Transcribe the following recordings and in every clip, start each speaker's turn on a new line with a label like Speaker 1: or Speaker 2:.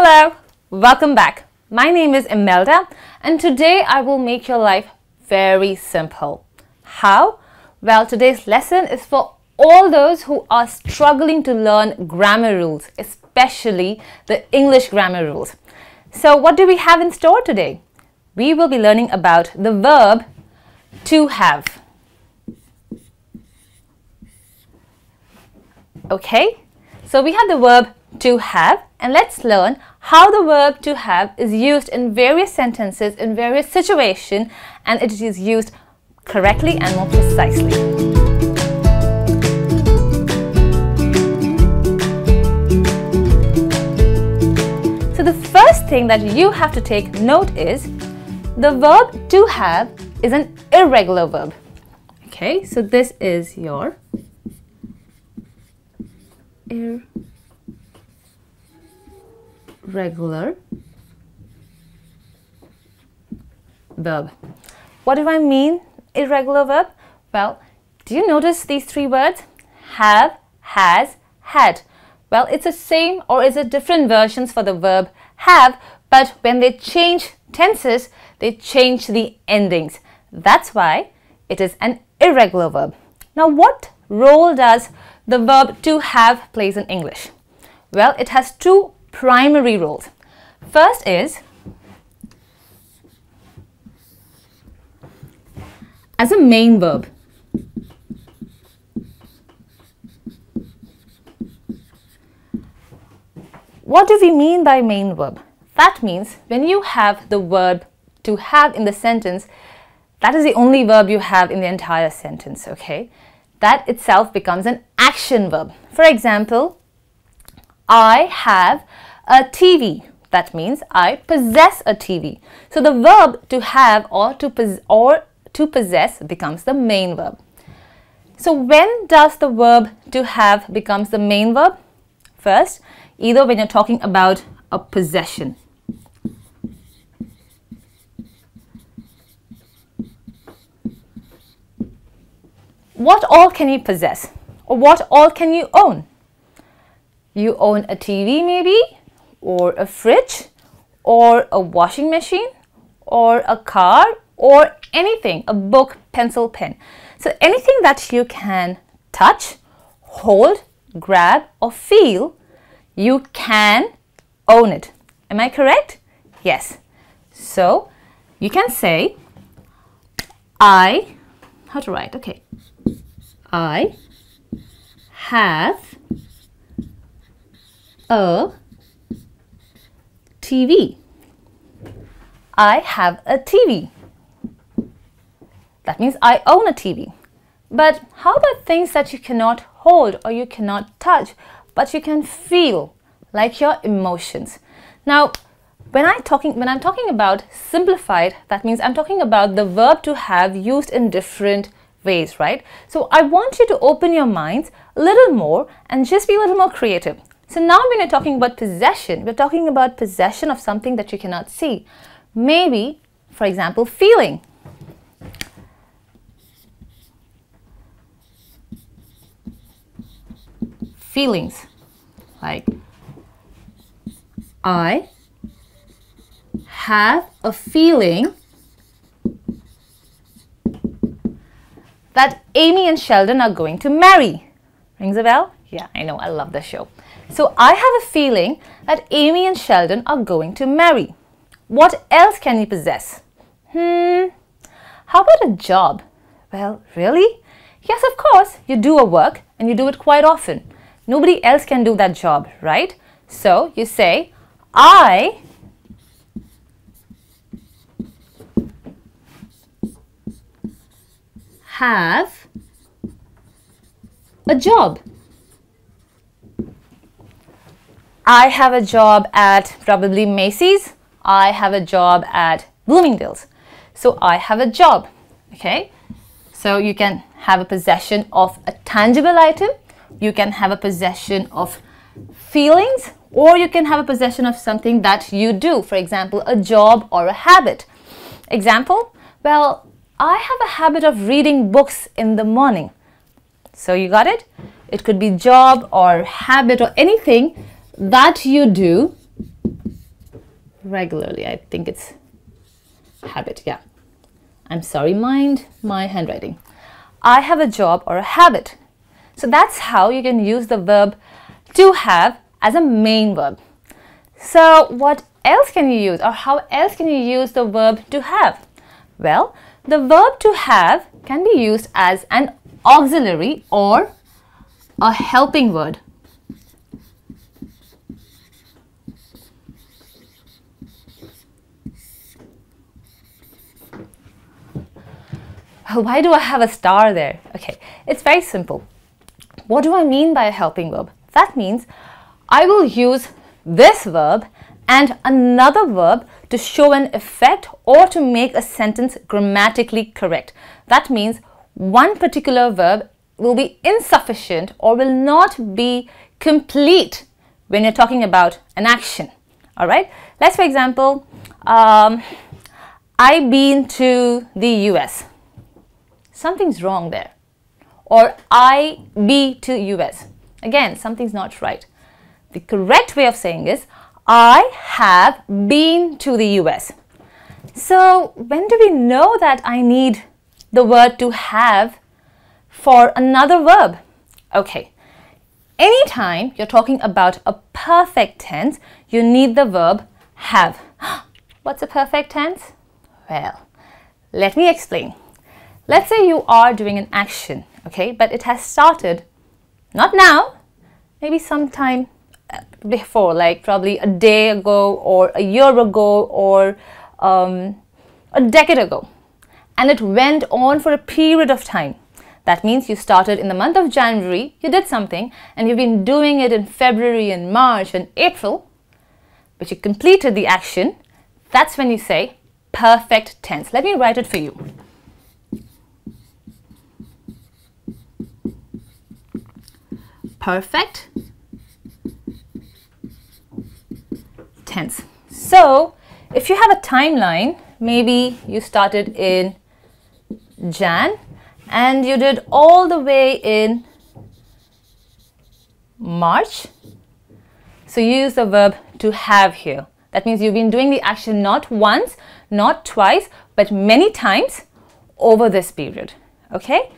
Speaker 1: Hello, welcome back. My name is Imelda and today I will make your life very simple. How? Well, today's lesson is for all those who are struggling to learn grammar rules, especially the English grammar rules. So what do we have in store today? We will be learning about the verb to have. Okay, so we have the verb to have, and let's learn how the verb to have is used in various sentences, in various situations, and it is used correctly and more precisely. So the first thing that you have to take note is the verb to have is an irregular verb. Okay, so this is your irregular verb. What do I mean irregular verb? Well, do you notice these three words? Have, has, had. Well, it's the same or is it different versions for the verb have, but when they change tenses, they change the endings. That's why it is an irregular verb. Now, what role does the verb to have plays in English? Well, it has two primary roles. First is as a main verb. What do we mean by main verb? That means when you have the verb to have in the sentence, that is the only verb you have in the entire sentence, okay? That itself becomes an action verb. For example, I have a TV. That means I possess a TV. So the verb to have or to possess becomes the main verb. So when does the verb to have becomes the main verb? First, either when you're talking about a possession. What all can you possess? Or what all can you own? You own a TV maybe, or a fridge, or a washing machine, or a car, or anything, a book, pencil, pen. So anything that you can touch, hold, grab, or feel, you can own it. Am I correct? Yes. So you can say, how to write? Okay. I have a TV. I have a TV. That means I own a TV. But how about things that you cannot hold or you cannot touch, but you can feel, like your emotions? Now, when I'm talking about simplified, that means I'm talking about the verb to have used in different ways, right? So I want you to open your minds a little more and just be a little more creative. So now when you're talking about possession, we're talking about possession of something that you cannot see. Maybe, for example, feeling. Feelings. Like, I have a feeling that Amy and Sheldon are going to marry. Rings a bell? Yeah, I know, I love this show. So I have a feeling that Amy and Sheldon are going to marry. What else can you possess? How about a job? Well, really? Yes, of course, you do a work and you do it quite often. Nobody else can do that job, right? So you say, I have a job. I have a job at probably Macy's. I have a job at Bloomingdale's. So I have a job, okay? So you can have a possession of a tangible item. You can have a possession of feelings, or you can have a possession of something that you do. For example, a job or a habit. Example, well, I have a habit of reading books in the morning. So you got it? It could be job or habit or anything that you do regularly. I think it's habit, yeah. I'm sorry, mind my handwriting. I have a job or a habit. So that's how you can use the verb to have as a main verb. So what else can you use, or how else can you use the verb to have? Well, the verb to have can be used as an auxiliary or a helping word. Why do I have a star there? Okay, it's very simple. What do I mean by a helping verb? That means I will use this verb and another verb to show an effect or to make a sentence grammatically correct. That means one particular verb will be insufficient or will not be complete when you're talking about an action. All right, let's, for example, I've been to the US. Something's wrong there. Or I be to US. Again, something's not right. The correct way of saying is I have been to the US. So when do we know that I need the word to have for another verb? Okay, anytime you're talking about a perfect tense, you need the verb have. What's a perfect tense? Well, let me explain. Let's say you are doing an action, okay, but it has started, not now, maybe sometime before, like probably a day ago or a year ago or a decade ago. And it went on for a period of time. That means you started in the month of January, you did something, and you've been doing it in February and March and April, but you completed the action. That's when you say perfect tense. Let me write it for you. Perfect tense. So if you have a timeline, maybe you started in Jan and you did all the way in March. So you use the verb to have here. That means you've been doing the action not once, not twice, but many times over this period. Okay?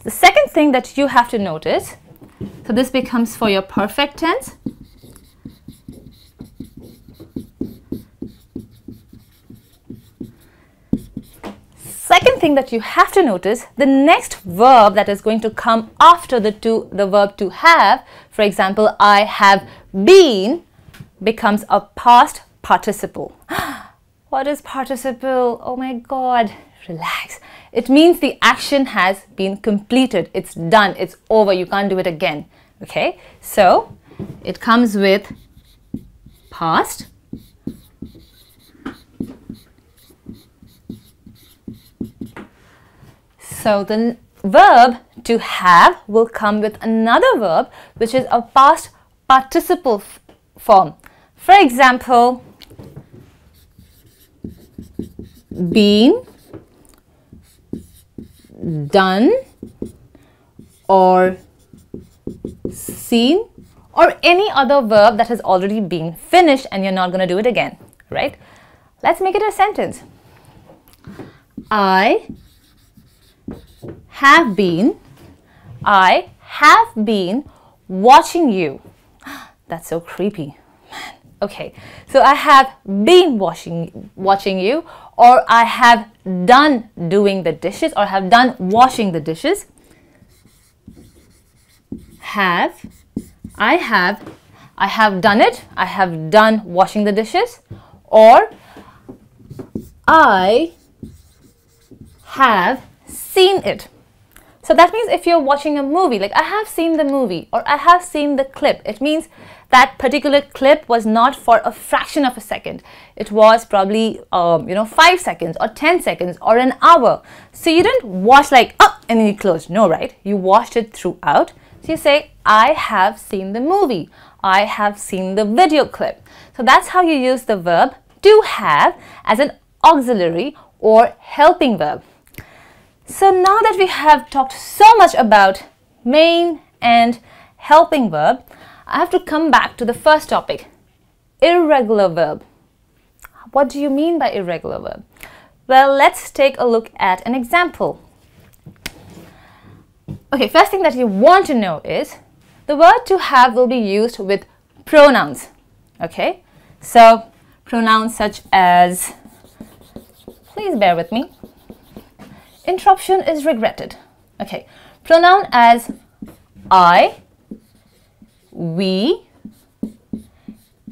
Speaker 1: The second thing that you have to notice, so this becomes for your perfect tense. Second thing that you have to notice, the next verb that is going to come after the verb to have, for example, I have been, becomes a past participle. What is participle? Oh my God, relax. It means the action has been completed. It's done. It's over. You can't do it again. Okay? So, it comes with past. So, the verb to have will come with another verb which is a past participle form. For example, been, done, or seen, or any other verb that has already been finished and you're not going to do it again, right? Let's make it a sentence. I have been watching you. That's so creepy. Man. Okay, so I have been watching you, or I have done doing the dishes, or have done washing the dishes. I have done it, I have done washing the dishes, or I have seen it. So that means if you're watching a movie, like I have seen the movie or I have seen the clip, it means that particular clip was not for a fraction of a second. It was probably 5 seconds or 10 seconds or an hour. So you didn't watch like and then you closed. No, right? You watched it throughout. So you say I have seen the movie. I have seen the video clip. So that's how you use the verb to have as an auxiliary or helping verb. So now that we have talked so much about main and helping verb, I have to come back to the first topic, irregular verb. What do you mean by irregular verb? Well, let's take a look at an example. Okay, first thing that you want to know is the word to have will be used with pronouns. Okay, so pronouns such as, please bear with me, interruption is regretted. Okay, pronoun as I, we,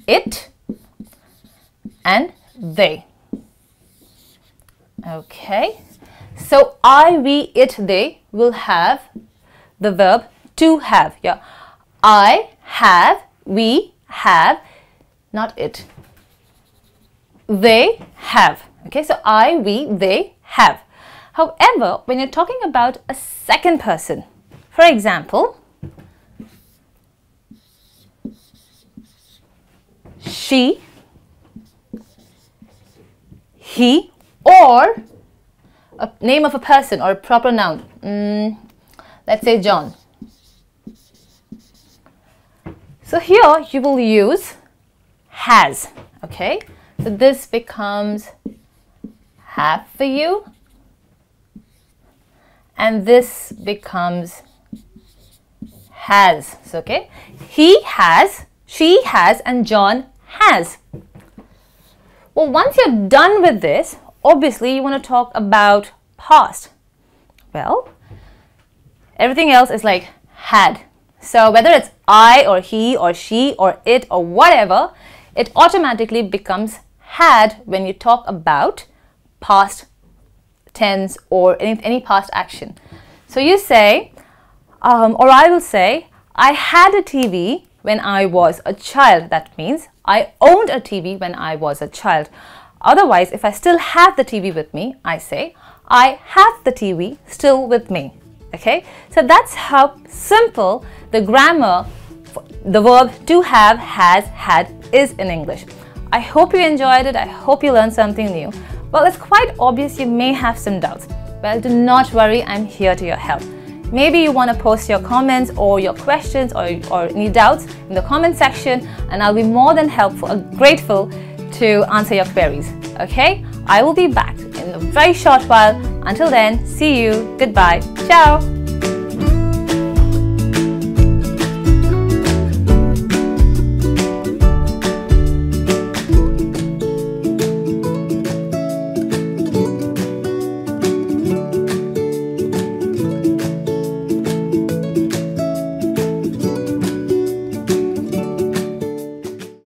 Speaker 1: it, and they. Okay, so I, we, it, they will have the verb to have. Yeah, I have, we have, not it. They have. Okay, so I, we, they have. However, when you're talking about a second person, for example, she, he, or a name of a person or a proper noun, let's say John. So here you will use has. Okay, so this becomes have for you, and this becomes has. So, okay, he has, she has, and John has. Well, once you're done with this, obviously you want to talk about past. Well, everything else is like had. So whether it's I or he or she or it or whatever, it automatically becomes had when you talk about past tense or any past action. So you say, or I will say, I had a TV when I was a child. That means I owned a TV when I was a child. Otherwise, if I still have the TV with me, I say, I have the TV still with me. Okay, so that's how simple the grammar, the verb to have, has, had is in English. I hope you enjoyed it. I hope you learned something new. Well, it's quite obvious you may have some doubts. Well, do not worry, I'm here to your help. Maybe you want to post your comments or your questions or any doubts in the comment section, and I'll be more than grateful to answer your queries. Okay, I will be back in a very short while. Until then, see you. Goodbye. Ciao.